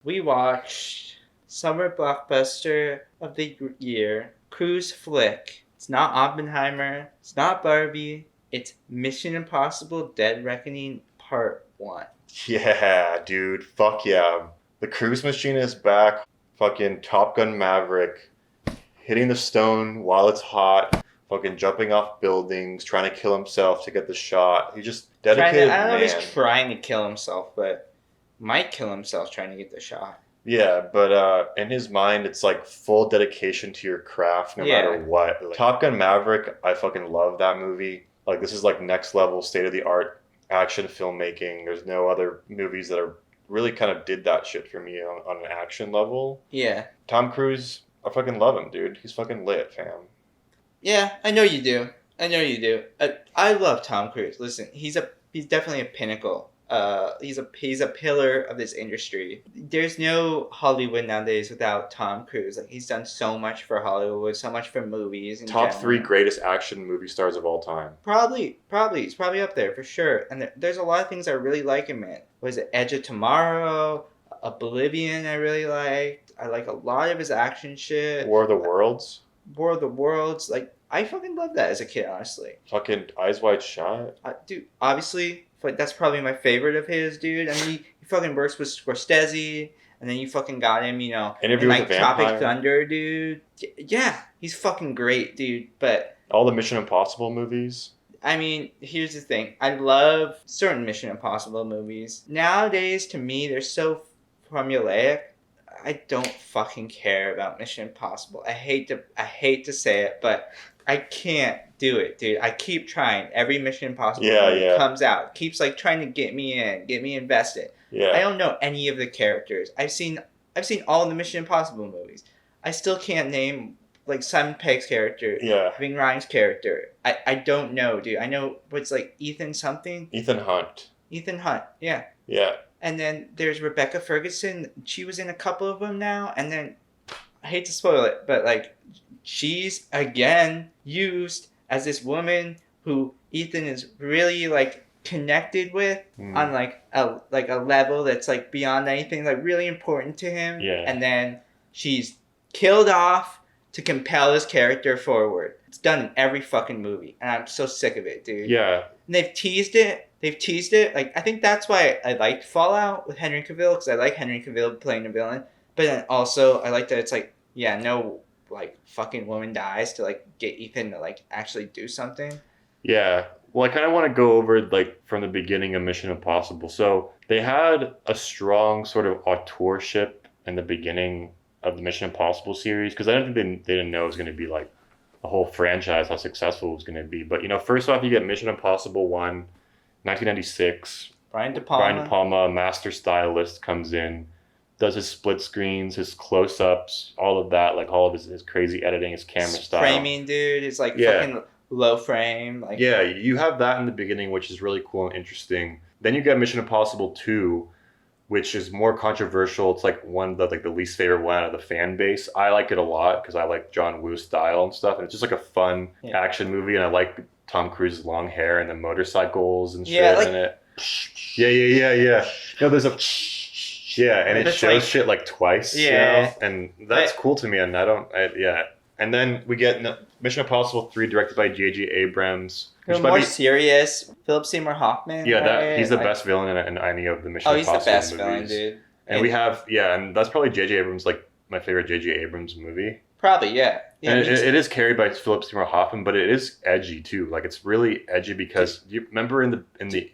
We watched summer blockbuster of the year, cruise flick. It's not Oppenheimer. It's not Barbie. It's Mission Impossible: Dead Reckoning Part 1. Yeah, dude. Fuck yeah. The cruise machine is back. Fucking Top Gun Maverick. Hitting the stone while it's hot. Fucking jumping off buildings, trying to kill himself to get the shot. He just dedicated I don't know if man. he's trying to kill himself, but might kill himself trying to get the shot. Yeah, but in his mind, it's like full dedication to your craft no Yeah. matter what. Like, Top Gun Maverick, I fucking love that movie. Like, this is like next level, state of the art action filmmaking. There's no other movies that are really kind of did that shit for me on an action level. Yeah. Tom Cruise, I fucking love him, dude. He's fucking lit, fam. Yeah, I know you do. I love Tom Cruise. Listen, he's definitely a pinnacle. He's a pillar of this industry. There's no Hollywood nowadays without Tom Cruise. Like, he's done so much for Hollywood, so much for movies. Top 3 greatest action movie stars of all time. Probably. He's probably up there for sure. And there's a lot of things I really like him in. Was it Edge of Tomorrow? Oblivion I really liked. I like a lot of his action shit. War of the Worlds. War of the Worlds. Like, I fucking loved that as a kid, honestly. Fucking Eyes Wide Shut. Dude, obviously, that's probably my favorite of his, dude. I mean, he fucking works with Scorsese, and then you fucking got him, you know, Interview in, with like, the Vampire. Tropic Thunder, dude. Yeah, he's fucking great, dude. But All the Mission Impossible movies. I mean, here's the thing. I love certain Mission Impossible movies. Nowadays, to me, they're so formulaic. I don't fucking care about Mission Impossible. I hate to say it, but I can't do it, dude. I keep trying. Every Mission Impossible movie comes out. Keeps like trying to get me invested. Yeah. I don't know any of the characters. I've seen all the Mission Impossible movies. I still can't name like Simon Pegg's character. Yeah. Ving Rhames' character. I don't know, dude. I know what's like Ethan something. Ethan Hunt. Ethan Hunt. Yeah. Yeah. And then there's Rebecca Ferguson. She was in a couple of them now. And then, I hate to spoil it, but like, she's again used as this woman who Ethan is really like connected with on like a level that's like beyond anything, like really important to him. Yeah. And then she's killed off to compel his character forward. It's done in every fucking movie, and I'm so sick of it, dude. Yeah. And they've teased it. Like, I think that's why I liked Fallout with Henry Cavill, because I like Henry Cavill playing a villain. But then also, I like that it's like, yeah, no, like, fucking woman dies to, like, get Ethan to, like, actually do something. Yeah. Well, I kind of want to go over, like, from the beginning of Mission Impossible. So, they had a strong sort of authorship in the beginning of the Mission Impossible series, because I don't think they didn't know it was going to be, like, a whole franchise, how successful it was going to be. But, you know, first off, you get Mission Impossible 1, 1996. Brian De Palma, a master stylist, comes in, does his split screens, his close-ups, all of that, like all of his crazy editing, his camera style. Framing, dude, it's like fucking low frame. Like, yeah, you have that in the beginning, which is really cool and interesting. Then you get Mission Impossible 2, which is more controversial. It's like one of the least favorite one out of the fan base. I like it a lot because I like John Woo's style and stuff, and it's just like a fun action movie, and I like Tom Cruise's long hair and the motorcycles and shit in it. Yeah. No, there's a and it shows like, shit like twice. Yeah. You know? And that's cool to me. And And then we get Mission Impossible 3, directed by J.J. Abrams. More serious. Philip Seymour Hoffman. Yeah, he's the best villain in any of the Mission Impossible movies. Oh, he's the best villain, dude. And we have and that's probably J.J. Abrams, like my favorite J.J. Abrams movie. Probably, yeah. And it is carried by Philip Seymour Hoffman, but it is edgy too. Like, it's really edgy because you remember in the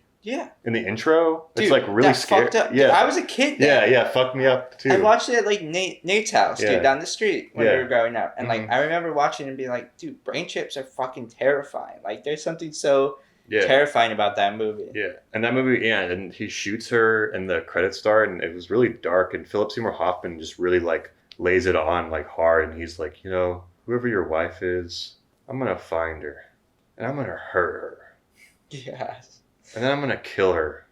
intro, dude, it's like really scary. Yeah, I was a kid then. Yeah, fucked me up too. I watched it at like Nate's house, dude, down the street when we were growing up, and like I remember watching it and being like, dude, brain chips are fucking terrifying. Like, there's something so terrifying about that movie. Yeah, and that movie, and he shoots her, and the credits start, and it was really dark, and Philip Seymour Hoffman just really like lays it on like hard, and he's like, you know, whoever your wife is, I'm gonna find her, and I'm gonna hurt her. Yes. And then I'm gonna kill her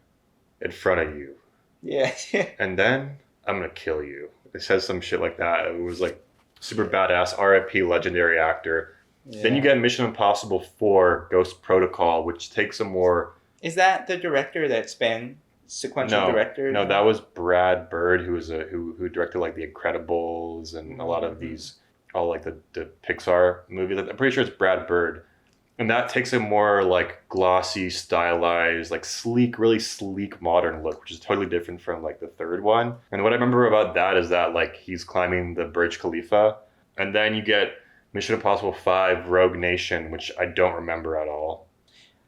in front of you. Yeah. And then I'm gonna kill you. It says some shit like that. It was like super badass. R.I.P. legendary actor. Yeah. Then you get Mission Impossible 4, Ghost Protocol, which takes a more... Is that the director that's been sequential director? No, that was Brad Bird, who directed like The Incredibles and a lot of these, all like the Pixar movies. I'm pretty sure it's Brad Bird. And that takes a more like glossy, stylized, like sleek, really sleek modern look, which is totally different from like the third one. And what I remember about that is that like he's climbing the Burj Khalifa. And then you get Mission Impossible 5 Rogue Nation, which I don't remember at all.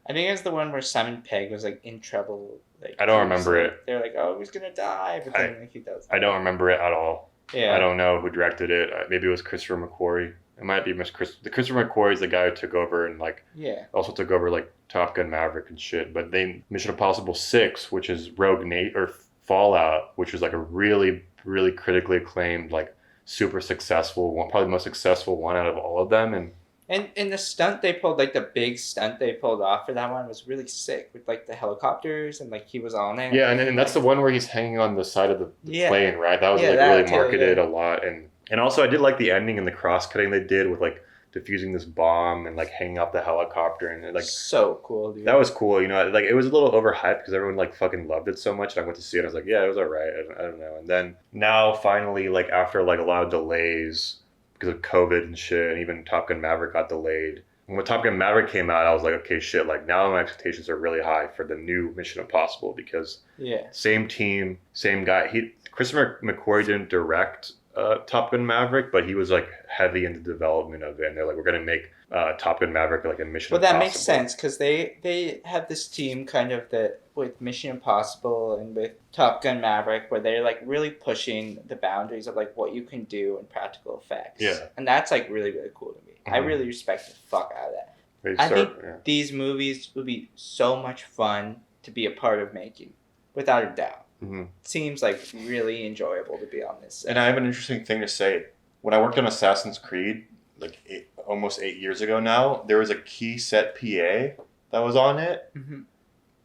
I think it's the one where Simon Pegg was like in trouble. Like, I don't remember it. They're like, oh, he's going to die. But then like, he does. I don't remember it at all. Yeah. I don't know who directed it. Maybe it was Christopher McQuarrie. It might be Christopher McQuarrie is the guy who took over and like also took over like Top Gun Maverick and shit. But then Mission Impossible 6, which is or Fallout, which was like a really, really critically acclaimed, like super successful one, probably the most successful one out of all of them. And the stunt they pulled, like the big stunt they pulled off for that one was really sick with like the helicopters and like he was on it. Yeah, and that's the one where he's hanging on the side of the plane, right? That was like really marketed a lot. And also I did like the ending and the cross-cutting they did with like defusing this bomb and like hanging off the helicopter and like so cool, dude. That was cool, you know, like it was a little overhyped because everyone like fucking loved it so much. And I went to see it and I was like, yeah, it was alright. I don't know. And then now finally, like after like a lot of delays because of COVID and shit, and even Top Gun Maverick got delayed. And when Top Gun Maverick came out, I was like, okay, shit, like now my expectations are really high for the new Mission Impossible because same team, same guy. Christopher McQuarrie didn't direct Top Gun Maverick, but he was like heavy into development of it, and they're like, we're gonna make Top Gun Maverick like a Mission Impossible. Well, that makes sense because they have this team kind of that with Mission Impossible and with Top Gun Maverick where they're like really pushing the boundaries of like what you can do in practical effects. Yeah, and that's like really, really cool to me. Mm-hmm. I really respect the fuck out of that. I think these movies would be so much fun to be a part of making, without a doubt. Mm-hmm. Seems like really enjoyable to be on this set. And I have an interesting thing to say. When I worked on Assassin's Creed, like almost 8 years ago now, there was a key set PA that was on it. Mm-hmm.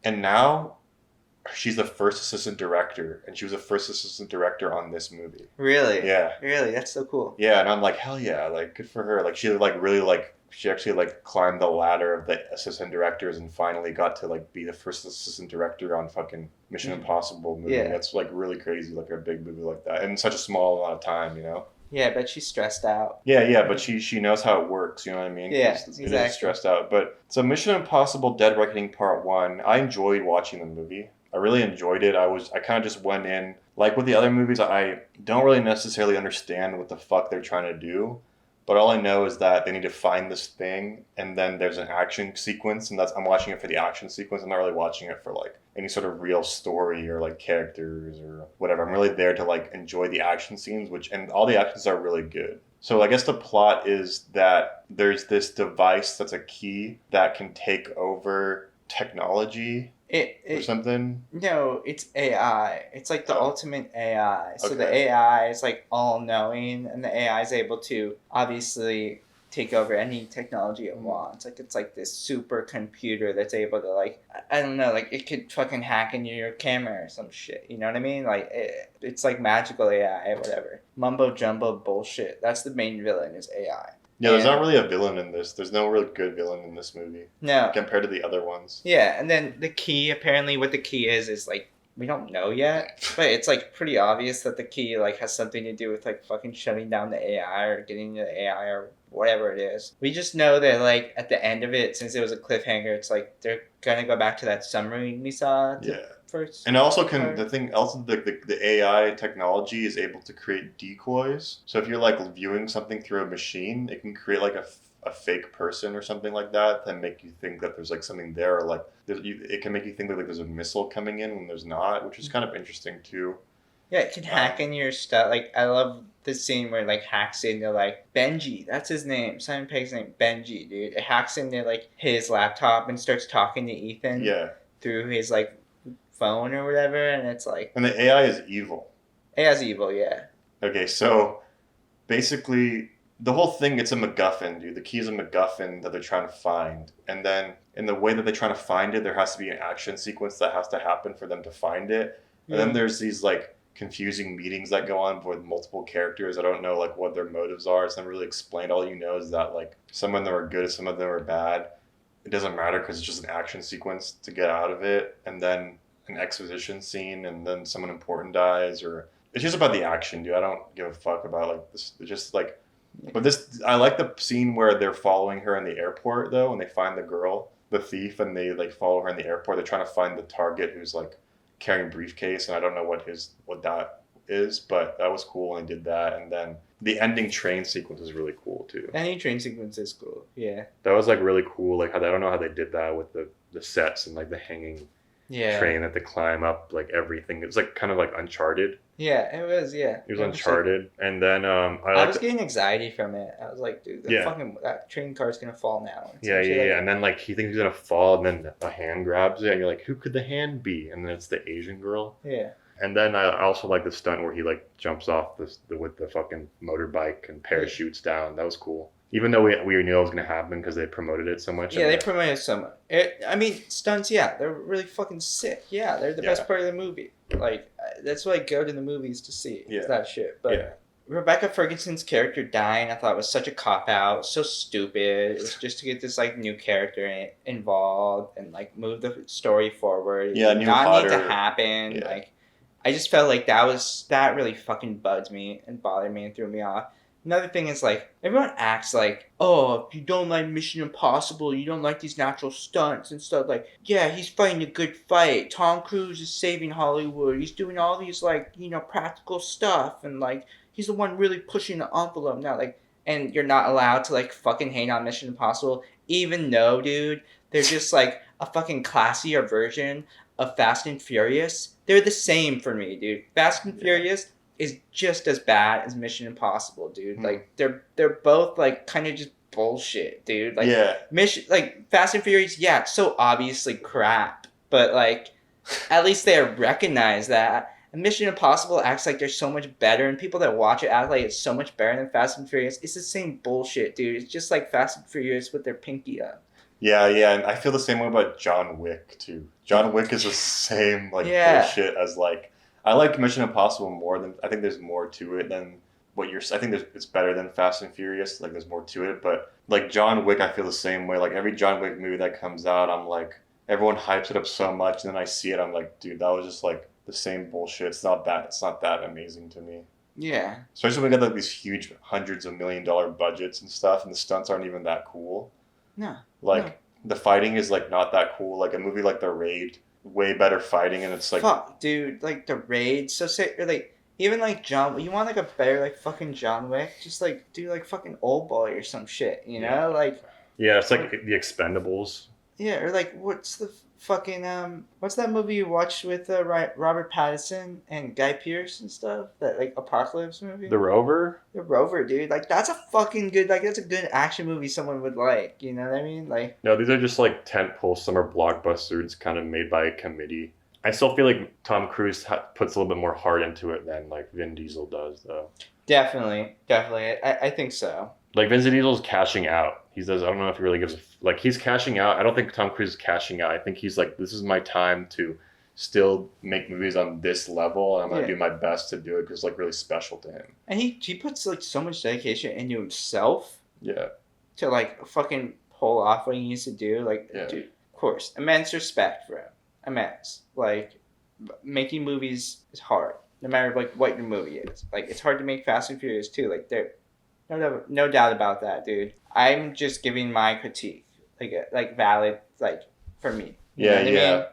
And now she's the first assistant director, and she was the first assistant director on this movie. Really? Yeah. Really? That's so cool. Yeah, and I'm like, hell yeah, like good for her. Like she like really like she actually like climbed the ladder of the assistant directors and finally got to like be the first assistant director on fucking Mission Impossible movie. Yeah. That's like really crazy, like a big movie like that in such a small amount of time, you know? Yeah, but she's stressed out. Yeah, but she knows how it works, you know what I mean? Yeah, exactly. It is stressed out. But so Mission Impossible Dead Reckoning Part 1, I enjoyed watching the movie. I really enjoyed it. I kind of just went in, like with the other movies, I don't really necessarily understand what the fuck they're trying to do. But all I know is that they need to find this thing, and then there's an action sequence, and I'm watching it for the action sequence. I'm not really watching it for like any sort of real story or like characters or whatever. I'm really there to like enjoy the action scenes, and all the actions are really good. So I guess the plot is that there's this device that's a key that can take over technology. Or something? No, it's AI. It's like the ultimate AI. So the AI is like all-knowing, and the AI is able to obviously take over any technology it wants. Like it's like this super computer that's able to like, I don't know, like it could fucking hack into your camera or some shit. You know what I mean? Like it's like magical AI, whatever. Mumbo jumbo bullshit. That's the main villain is AI. Yeah, there's not really a villain in this. There's no real good villain in this movie. No. Compared to the other ones. Yeah, and then the key, apparently what the key is like, we don't know yet, but it's like pretty obvious that the key like has something to do with like fucking shutting down the AI or getting the AI or whatever it is. We just know that like at the end of it, since it was a cliffhanger, it's like they're gonna go back to that submarine we saw. First. And also the AI technology is able to create decoys. So if you're like viewing something through a machine, it can create like a fake person or something like that make you think that there's like something there, or like it can make you think that like there's a missile coming in when there's not, which is kind of interesting too. Yeah, it can hack in your stuff. Like I love the scene where it like hacks into like Benji, that's his name, Simon Pegg's name, Benji, dude. It hacks into like his laptop and starts talking to Ethan. Yeah. Through his like phone or whatever, and it's like, and the AI is evil. AI's evil, yeah. Okay, so basically the whole thing, it's a MacGuffin, dude. The key is a MacGuffin that they're trying to find, and then in the way that they're trying to find it, there has to be an action sequence that has to happen for them to find it. And then there's these like confusing meetings that go on with multiple characters. I don't know like what their motives are. It's not really explained. All you know is that like some of them are good, some of them are bad. It doesn't matter because it's just an action sequence to get out of it. And then an exposition scene and then someone important dies, or it's just about the action, dude. I don't give a fuck about like this. It's just like, but this, I like the scene where they're following her in the airport though, and they find the girl, the thief, and they like follow her in the airport. They're trying to find the target who's like carrying a briefcase, and I don't know what that is, but that was cool when they did that. And then the ending train sequence is really cool too. The ending train sequence is cool. Yeah. That was like really cool. Like I don't know how they did that with the sets and like the hanging train that they climb up, like everything. It's like kind of like Uncharted. Yeah, it was. Yeah, it was Uncharted. Like, and then I was getting anxiety from it. I was like, dude, that train car's gonna fall now. Yeah. And then like he thinks he's gonna fall, and then a hand grabs it, and you're like, who could the hand be? And then it's the Asian girl. Yeah. And then I also like the stunt where he like jumps off with the fucking motorbike and parachutes down. That was cool. Even though we knew it was going to happen because they promoted it so much. Yeah, they promoted it so much. I mean, stunts, yeah, they're really fucking sick. Yeah, they're the best part of the movie. Like, that's what I go to the movies to see. Yeah. That shit. But Rebecca Ferguson's character dying, I thought was such a cop-out. So stupid. It was just to get this, like, new character involved and, like, move the story forward. Yeah, it did not need to happen. Yeah. Like, I just felt like that really fucking bugged me and bothered me and threw me off. Another thing is, like, everyone acts like, oh, if you don't like Mission Impossible, you don't like these natural stunts and stuff. Like, yeah, he's fighting a good fight. Tom Cruise is saving Hollywood. He's doing all these, like, practical stuff. And, like, he's the one really pushing the envelope now. Like, and you're not allowed to, like, fucking hate on Mission Impossible. Even though, dude, they're just, like, a fucking classier version of Fast and Furious. They're the same for me, dude. Fast and Furious is just as bad as Mission Impossible, dude. Like they're both like kind of just bullshit, dude. Like Fast and Furious, yeah, it's so obviously crap, but like at least they recognize that. And Mission Impossible acts like they're so much better, and people that watch it act like it's so much better than Fast and Furious. It's the same bullshit, dude. It's just like Fast and Furious with their pinky up. Yeah, and I feel the same way about John Wick too. John Wick is the same bullshit as like. I like Mission Impossible more than, I think there's more to it than what I think it's better than Fast and Furious. Like there's more to it, but like John Wick, I feel the same way. Like every John Wick movie that comes out, I'm like, everyone hypes it up so much, and then I see it, I'm like, dude, that was just like the same bullshit. It's not that amazing to me. Yeah. Especially when we got like these huge hundreds of $1 million budgets and stuff, and the stunts aren't even that cool. No. The fighting is like not that cool. Like a movie like The Raid, way better fighting, and it's like fuck, dude, like The Raid. So say like even like John, you want like a better like fucking John Wick, just like do like fucking Old Boy or some shit, you know? Like it's like The Expendables. Yeah, or like what's the fucking what's that movie you watched with Robert Pattinson and Guy Pearce and stuff? That like apocalypse movie. The Rover. The Rover, dude. Like that's a fucking good that's a good action movie someone would like. You know what I mean? Like no, these are just like tentpole summer blockbusters, kind of made by a committee. I still feel like Tom Cruise puts a little bit more heart into it than like Vin Diesel does, though. Definitely. I think so. Like Vin Diesel's cashing out. He says, I don't know if he really gives he's cashing out. I don't think Tom Cruise is cashing out. I think he's like, this is my time to still make movies on this level, and I'm gonna do my best to do it because it's like really special to him. And he puts like so much dedication into himself. Yeah. To like fucking pull off what he needs to do. Like, dude, of course, immense respect for him. Immense. Like, making movies is hard, no matter like what your movie is. Like, it's hard to make Fast and Furious too. Like, there. No doubt about that, dude. I'm just giving my critique, like valid, like for me. You know what I mean?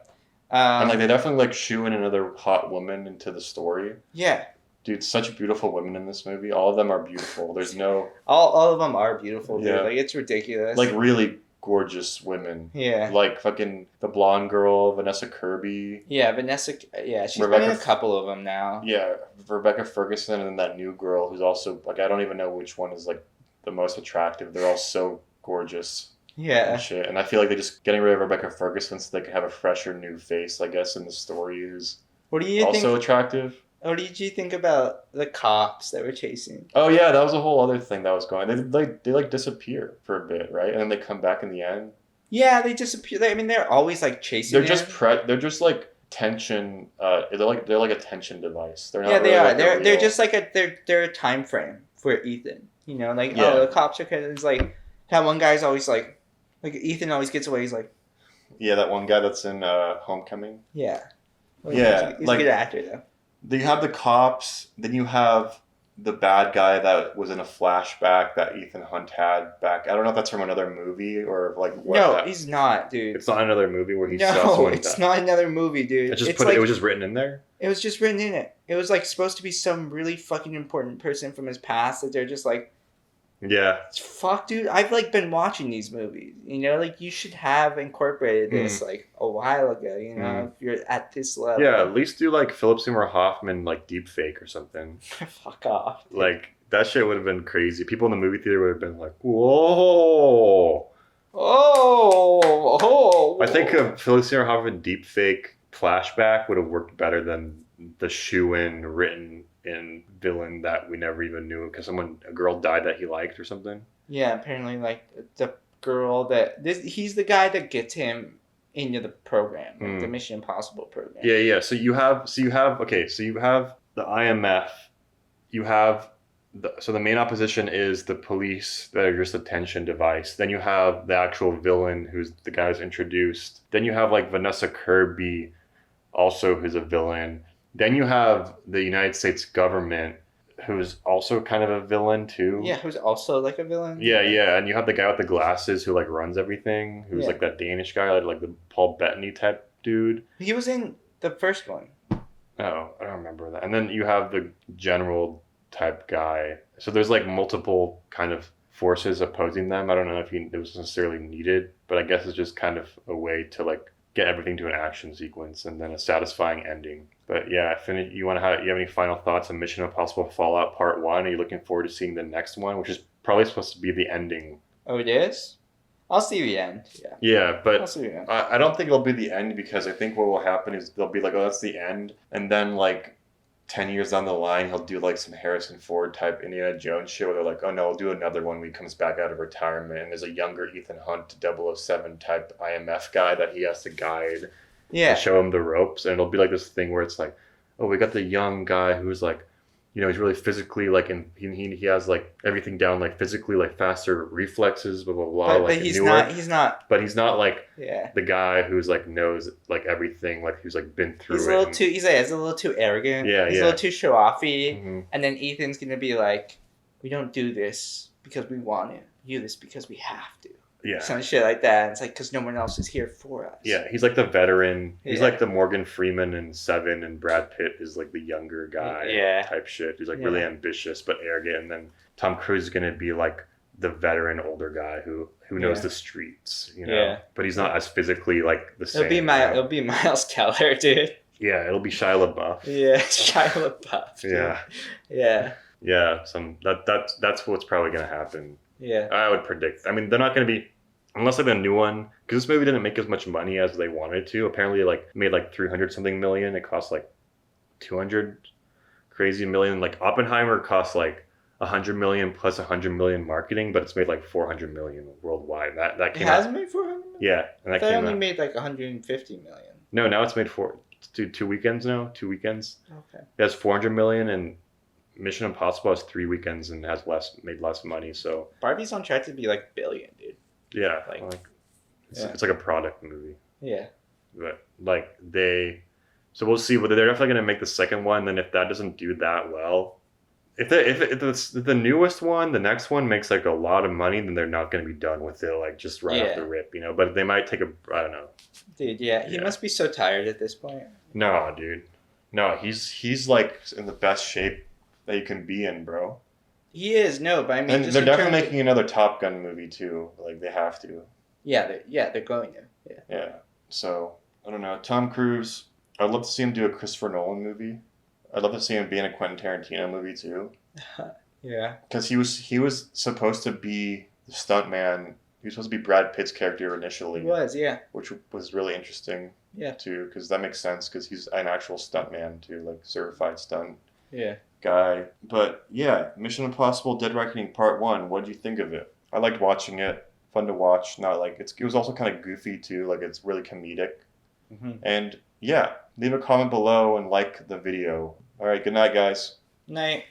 And like they definitely like shoo in another hot woman into the story. Yeah. Dude, such beautiful women in this movie. All of them are beautiful. There's no. All of them are beautiful, dude. Yeah. Like it's ridiculous. Like really gorgeous women. Yeah. Like fucking the blonde girl, Vanessa Kirby. Yeah, Vanessa. Yeah, she's been in a couple of them now. Yeah, Rebecca Ferguson, and then that new girl who's also like I don't even know which one is like the most attractive. They're all so gorgeous. Yeah. And shit. And I feel like they're just getting rid of Rebecca Ferguson so they could have a fresher new face, I guess, in the story who's also attractive. What did you think about the cops that were chasing? Oh yeah, that was a whole other thing that was going. They disappear for a bit, right? And then they come back in the end. Yeah, they disappear. I mean, they're always like chasing. They're just like tension. They're like a tension device. They're not. Yeah, they are. They're just like they're a time frame for Ethan. You know, like the cops are kind of. It's like that one guy's always like Ethan always gets away. He's like. Yeah, that one guy that's in Homecoming. Yeah. Well, he's a good actor, though. You have the cops, then you have the bad guy that was in a flashback that Ethan Hunt had back. I don't know if that's from another movie or like what. No, he's not, dude. It's not another movie where he saw someone. No, it's not another movie, dude. It was just written in there? It was just written in it. It was like supposed to be some really fucking important person from his past that they're just like, yeah. Fuck, dude. I've like been watching these movies. You know, like you should have incorporated this like a while ago. You know, if you're at this level. Yeah, at least do like Philip Seymour Hoffman like deep fake or something. Fuck off. Dude. Like that shit would have been crazy. People in the movie theater would have been like, whoa. Oh. I think a Philip Seymour Hoffman deep fake flashback would have worked better than the shoe-in written in villain that we never even knew because a girl died that he liked or something. Yeah, apparently like the girl he's the guy that gets him into the program, like the Mission Impossible program. Yeah. So you have the IMF, you have the main opposition is the police that are just a tension device. Then you have the actual villain who's the guy who's introduced. Then you have like Vanessa Kirby, also who's a villain. Then you have the United States government, who's also kind of a villain too. Yeah, who's also like a villain. Yeah, and you have the guy with the glasses who like runs everything, who's like that Danish guy, like the Paul Bettany type dude. He was in the first one. Oh, I don't remember that. And then you have the general type guy. So there's like multiple kind of forces opposing them. I don't know if it was necessarily needed, but I guess it's just kind of a way to like get everything to an action sequence and then a satisfying ending. But yeah, you have any final thoughts on Mission Impossible Fallout Part 1? Are you looking forward to seeing the next one, which is probably supposed to be the ending? Oh, it is? I'll see the end. Yeah, but I'll see the end. I don't think it'll be the end because I think what will happen is they'll be like, oh, that's the end. And then like 10 years down the line, he'll do like some Harrison Ford type Indiana Jones shit where they're like, oh no, we'll do another one when he comes back out of retirement. And there's a younger Ethan Hunt 007 type IMF guy that he has to guide. Yeah. And show him the ropes. And it'll be like this thing where it's like, oh, we got the young guy who's like, you know, he's really physically like, and he has like everything down, like physically, like faster reflexes, blah blah blah. But he's not. But he's not like the guy who's like knows like everything, like who's like been through. He's a little too arrogant. Yeah, he's a little too show offy. And then Ethan's gonna be like, we don't do this because we want it. We do this because we have to. Yeah. Some shit like that. It's like because no one else is here for us. Yeah, he's like the veteran. He's like the Morgan Freeman in Seven, and Brad Pitt is like the younger guy type shit. He's like really ambitious but arrogant. And then Tom Cruise is gonna be like the veteran older guy who knows the streets, you know. Yeah. But he's not as physically like the same. It'll be Miles Teller, dude. Yeah, it'll be Shia LaBeouf. Yeah, Shia LaBeouf. Dude. Yeah. Yeah. Yeah. That's what's probably gonna happen. Yeah. I would predict. I mean, they're not going to be, unless like a new one, because this movie didn't make as much money as they wanted to. Apparently, like made like 300 something million. It cost like 200 crazy million. Like Oppenheimer cost like 100 million plus 100 million marketing, but it's made like 400 million worldwide. That came. It hasn't made 400 million. Yeah, and that came only made like 150 million. No, now it's made two weekends now. 2 weekends. Okay. It has 400 million and. Mission Impossible has 3 weekends and has made less money. So Barbie's on track to be like billion, dude. Yeah, it's like a product movie. Yeah, but like so we'll see. But they're definitely gonna make the second one. Then if that doesn't do that well, if the newest one, the next one makes like a lot of money, then they're not gonna be done with it like just right off the rip, you know. But they might take I don't know. Dude, he must be so tired at this point. No, dude, no, he's like in the best shape that you can be in, bro. He is, no, but I mean... And they're definitely making another Top Gun movie, too. Like, they have to. Yeah, they're going to. Yeah. So, I don't know. Tom Cruise, I'd love to see him do a Christopher Nolan movie. I'd love to see him be in a Quentin Tarantino movie, too. Yeah. Because he was supposed to be the stuntman. He was supposed to be Brad Pitt's character initially. He was, yeah. Which was really interesting, too. Because that makes sense, because he's an actual stuntman, too. Like, certified stunt. Yeah. Guy. But yeah, Mission Impossible Dead Reckoning Part 1. What did you think of it? I liked watching it. Fun to watch. Not like it was also kind of goofy too. Like it's really comedic. Mm-hmm. And yeah, leave a comment below and like the video. All right, good night, guys. Night.